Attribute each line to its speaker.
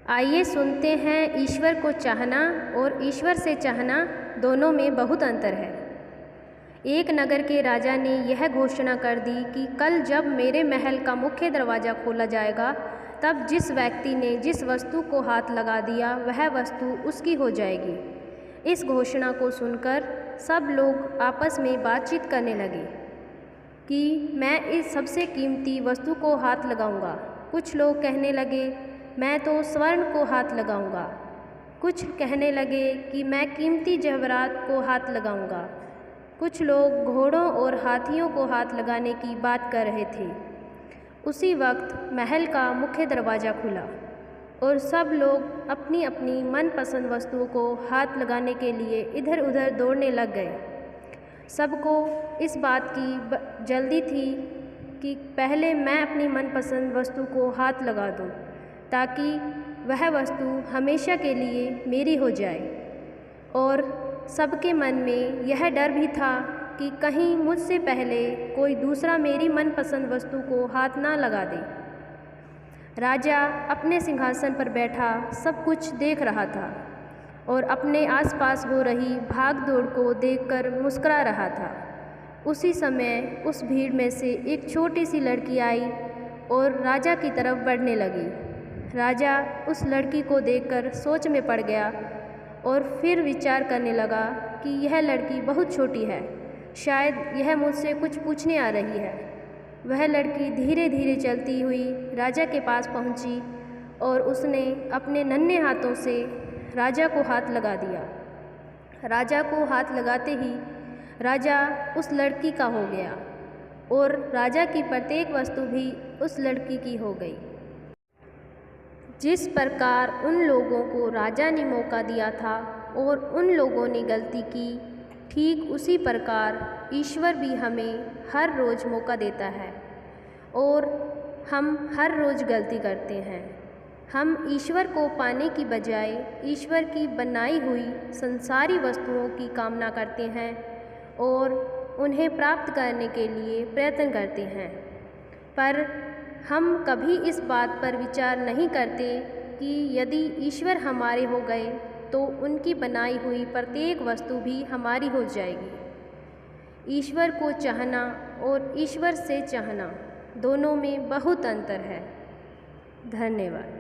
Speaker 1: आइए सुनते हैं ईश्वर को चाहना और ईश्वर से चाहना दोनों में बहुत अंतर है। एक नगर के राजा ने यह घोषणा कर दी कि कल जब मेरे महल का मुख्य दरवाज़ा खोला जाएगा तब जिस व्यक्ति ने जिस वस्तु को हाथ लगा दिया वह वस्तु उसकी हो जाएगी। इस घोषणा को सुनकर सब लोग आपस में बातचीत करने लगे कि मैं इस सबसे कीमती वस्तु को हाथ लगाऊंगा। कुछ लोग कहने लगे मैं तो स्वर्ण को हाथ लगाऊंगा। कुछ कहने लगे कि मैं कीमती जवाहरात को हाथ लगाऊंगा। कुछ लोग घोड़ों और हाथियों को हाथ लगाने की बात कर रहे थे। उसी वक्त महल का मुख्य दरवाज़ा खुला और सब लोग अपनी अपनी मनपसंद वस्तुओं को हाथ लगाने के लिए इधर उधर दौड़ने लग गए। सबको इस बात की जल्दी थी कि पहले मैं अपनी मनपसंद वस्तु को हाथ लगा दूं, ताकि वह वस्तु हमेशा के लिए मेरी हो जाए। और सबके मन में यह डर भी था कि कहीं मुझसे पहले कोई दूसरा मेरी मनपसंद वस्तु को हाथ ना लगा दे। राजा अपने सिंहासन पर बैठा सब कुछ देख रहा था और अपने आसपास हो रही भाग दौड़ को देखकर मुस्कुरा रहा था। उसी समय उस भीड़ में से एक छोटी सी लड़की आई और राजा की तरफ बढ़ने लगी। राजा उस लड़की को देखकर सोच में पड़ गया और फिर विचार करने लगा कि यह लड़की बहुत छोटी है, शायद यह मुझसे कुछ पूछने आ रही है। वह लड़की धीरे धीरे चलती हुई राजा के पास पहुंची और उसने अपने नन्हे हाथों से राजा को हाथ लगा दिया। राजा को हाथ लगाते ही राजा उस लड़की का हो गया और राजा की प्रत्येक वस्तु भी उस लड़की की हो गई। जिस प्रकार उन लोगों को राजा ने मौका दिया था और उन लोगों ने गलती की, ठीक उसी प्रकार ईश्वर भी हमें हर रोज़ मौका देता है और हम हर रोज़ गलती करते हैं। हम ईश्वर को पाने की बजाय ईश्वर की बनाई हुई संसारी वस्तुओं की कामना करते हैं और उन्हें प्राप्त करने के लिए प्रयत्न करते हैं। पर हम कभी इस बात पर विचार नहीं करते कि यदि ईश्वर हमारे हो गए तो उनकी बनाई हुई प्रत्येक वस्तु भी हमारी हो जाएगी। ईश्वर को चाहना और ईश्वर से चाहना दोनों में बहुत अंतर है। धन्यवाद।